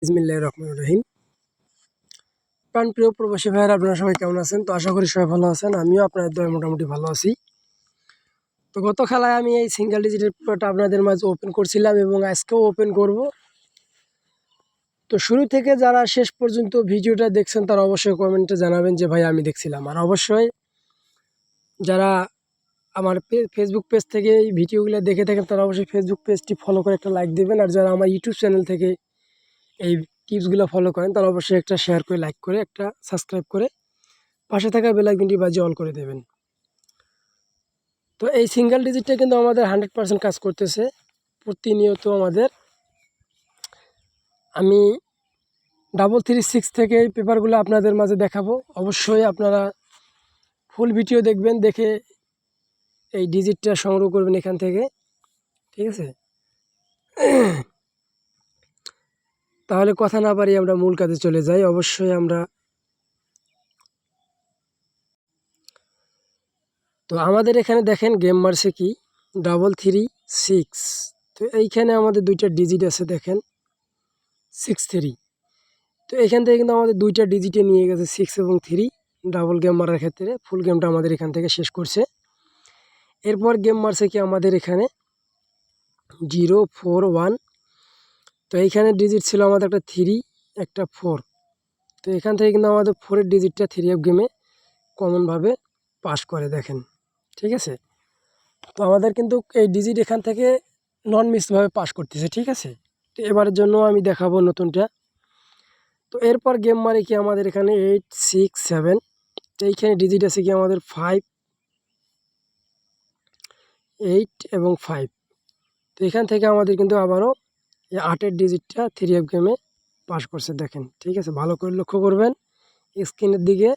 বিসমিল্লাহির রহমানির রহিম। প্রাণপ্রিয় প্রবাসী ভাইয়েরা, আপনারা সবাই কেমন আছেন? তো আশা করি সবাই ভালো আছেন। আমিও আপনাদের দয়ায় মোটামুটি ভালো আছি। তো গত খেলায় আমি এই সিঙ্গেল ডিজিটের পুরোটা আপনাদের মাঝে ওপেন করছিলাম এবং আজকেও ওপেন করব। তো শুরু থেকে যারা শেষ পর্যন্ত ভিডিওটা দেখছেন তারা অবশ্যই কমেন্টে জানাবেন যে ভাই আমি দেখছিলাম। আর অবশ্যই যারা আমার ফেসবুক পেজ থেকে এই ভিডিওগুলো দেখে থাকেন তারা অবশ্যই ফেসবুক পেজটি ফলো করে একটা লাইক দেবেন। আর যারা আমার ইউটিউব চ্যানেল থেকে এই টিপসগুলো ফলো করেন তারা অবশ্যই একটা শেয়ার করে, লাইক করে, একটা সাবস্ক্রাইব করে পাশে থাকা বেল আইকনটি বাজিয়ে অল করে দেবেন। তো এই সিঙ্গেল ডিজিটটা কিন্তু আমাদের 100% কাজ করতেছে প্রতিনিয়ত। আমি 336 থেকে এই পেপারগুলো আপনাদের মাঝে দেখাবো। অবশ্যই আপনারা ফুল ভিডিও দেখবেন, দেখে এই ডিজিটটা সংগ্রহ করবেন এখান থেকে, ঠিক আছে? তাহলে কথা না পারি আমরা মূল কাজে চলে যাই। অবশ্যই তো আমাদের এখানে দেখেন গেম মারছে কি 336। তো এইখানে আমাদের দুইটা ডিজিট আছে, দেখেন 63। তো এখান থেকে কিন্তু আমাদের দুইটা ডিজিটে নিয়ে গেছে 6 এবং 3 ডাবল গেম মারার ক্ষেত্রে। ফুল গেমটা আমাদের এখান থেকে শেষ করছে। এরপর গেম মারছে কি আমাদের এখানে 041। তো এইখানে ডিজিট ছিল আমাদের একটা 3 একটা 4। তো এখান থেকে কিন্তু আমাদের 4-এর ডিজিটটা 3F গেমে কমনভাবে পাস করে, দেখেন, ঠিক আছে? তো আমাদের কিন্তু এই ডিজিট এখান থেকে নন মিসভাবে পাস করতেছে, ঠিক আছে? তো এবারের জন্য আমি দেখাবো নতুনটা। তো এরপর গেম মারে কি আমাদের এখানে 867। তো এইখানে ডিজিট আছে কি আমাদের 5, 8 এবং 5। তো এখান থেকে আমাদের কিন্তু আবারও এই 8-এর ডিজিটটা 3F গেমে পাস করছে, দেখেন, ঠিক আছে? ভালো করে লক্ষ্য করবেন স্ক্রিনের দিকে।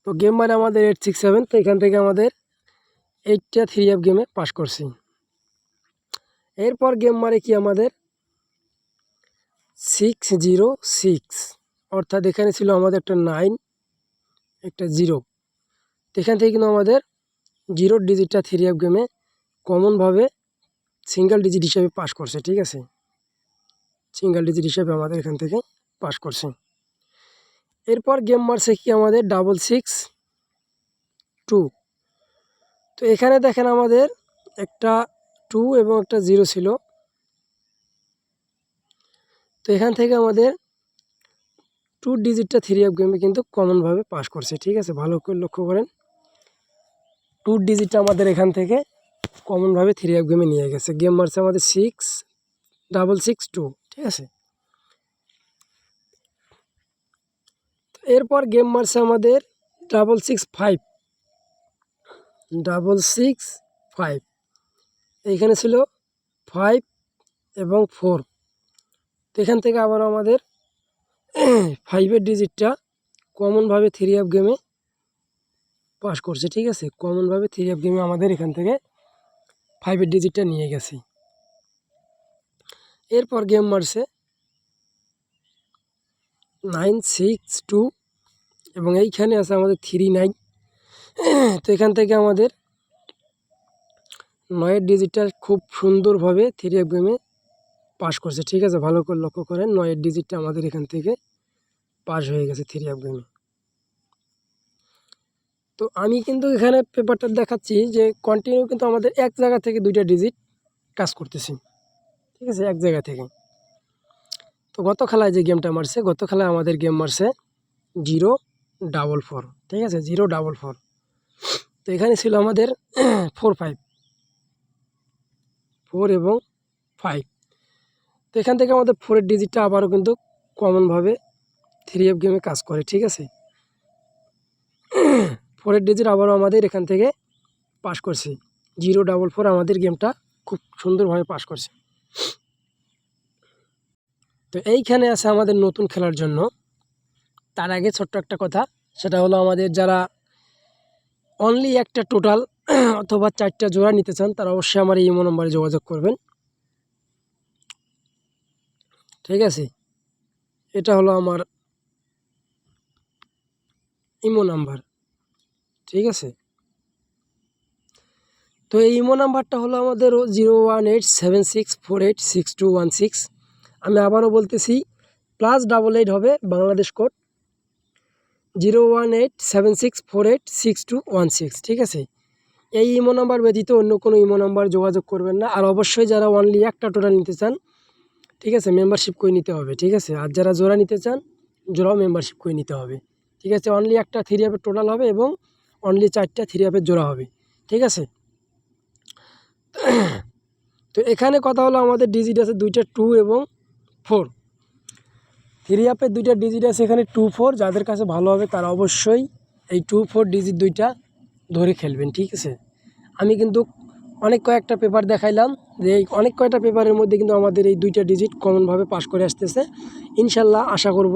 তো গেম মানে আমাদের 867। তো এখান থেকে আমাদের 8টা 3F গেমে পাস করছি। এরপর গেম মারে কি আমাদের 606, অর্থাৎ এখানে ছিল আমাদের একটা 9 একটা 0। তো এখান থেকে কিন্তু আমাদের 0 ডিজিটটা 3F গেমে কমনভাবে সিঙ্গেল ডিজিট হিসেবে পাস করছে, ঠিক আছে? সিঙ্গেল ডিজিট হিসেবে আমাদের এখান থেকে পাস করছে। এরপর গেম মারছে কি আমাদের 662। তো এখানে দেখেন আমাদের একটা 2 এবং একটা 0 ছিল। তো এখান থেকে আমাদের 2 ডিজিটটা 3F গেমে কিন্তু কমনভাবে পাস করছে, ঠিক আছে? ভালো করে লক্ষ্য করেন 2 ডিজিটটা আমাদের এখান থেকে কমনভাবে 3F গেমে নিয়ে গেছে। গেম মারছে আমাদের 662, ঠিক আছে? এরপর গেম মারছে আমাদের 665। এইখানে ছিল 5 এবং 4। তো এখান থেকে আবার আমাদের 5-এর ডিজিটটা কমনভাবে 3F গেমে পাস করছে, ঠিক আছে? কমনভাবে 3F গেমে আমাদের এখান থেকে 5-এর ডিজিটটা নিয়ে গেছে। এরপর গেম মারছে 962 এবং এইখানে আছে আমাদের 39। তো এখান থেকে আমাদের 9-এর ডিজিটটা খুব সুন্দরভাবে 3F গেমে পাস করছে, ঠিক আছে? ভালো করে লক্ষ্য করেন 9-এর ডিজিটটা আমাদের এখান থেকে পাস হয়ে গেছে 3F গেমে। তো আমি কিন্তু এখানে পেপারটা দেখাচ্ছি যে কন্টিনিউ কিন্তু আমাদের এক জায়গা থেকে দুইটা ডিজিট কাজ করতেছি, ঠিক আছে? এক জায়গা থেকে। তো গত খেলায় যে গেমটা মারছে, গত খেলায় আমাদের গেম মারছে 044, ঠিক আছে? 044। তো এখানে ছিল আমাদের 4 এবং 5। তো এখান থেকে আমাদের 4-এর ডিজিটটা আবারও কিন্তু কমনভাবে 3F গেমে কাজ করে, ঠিক আছে? 4-এর ডিজিট আবারও আমাদের এখান থেকে পাস করছে 044। আমাদের গেমটা খুব সুন্দরভাবে পাস করছে। তো এইখানে আছে আমাদের নতুন খেলার জন্য। তার আগে ছোট্ট একটা কথা, সেটা হলো আমাদের যারা অনলি একটা টোটাল অথবা 4টা জোড়া নিতে চান তারা অবশ্যই আমার এই ইমো নম্বরে যোগাযোগ করবেন, ঠিক আছে? এটা হলো আমার ইমো নাম্বার, ঠিক আছে? তো এই ইমো নাম্বারটা হলো আমাদের 01876486216। আমি আবারও বলতেছি +88 হবে বাংলাদেশ কোড 01876486216, ঠিক আছে। এই ইমো নাম্বার ব্যতীত অন্য কোনো ইমো নাম্বার যোগাযোগ করবেন না। আর অবশ্যই যারা অনলি একটা টোটাল নিতে চান, ঠিক আছে, মেম্বারশিপ করে নিতে হবে, ঠিক আছে। আর যারা জোড়া নিতে চান জোড়াও মেম্বারশিপ করে নিতে হবে, ঠিক আছে। অনলি একটা 3 অ্যাপের টোটাল হবে এবং অনলি 4টা 3 অ্যাপের জোড়া হবে, ঠিক আছে। তো এখানে কথা হলো আমাদের ডিজিট আছে 2টা 2 এবং 4। 3 অ্যাপের 2টা ডিজিট আছে এখানে 2 4। যাদের কাছে ভালো হবে তারা অবশ্যই এই 2 4 ডিজিট 2টা ধরে খেলবেন, ঠিক আছে। আমি কিন্তু অনেক কয়েকটা পেপার দেখাইলাম, যে এই অনেক কয়টা পেপারের মধ্যে কিন্তু আমাদের এই 2টা ডিজিট কমনভাবে পাস করে আসতেছে। ইনশাল্লাহ আশা করব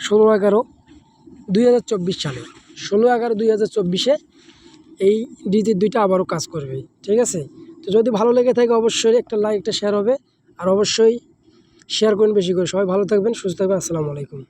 16/11/2024 সালে 16/11/2024 এই ডিজিট 2টা আবারও কাজ করবে, ঠিক আছে। তো যদি ভালো লেগে থাকে অবশ্যই একটা লাইক একটা শেয়ার হবে, আর অবশ্যই শেয়ার করুন বেশি করে। সবাই ভালো থাকবেন, সুস্থ থাকবেন। আসসালামু আলাইকুম।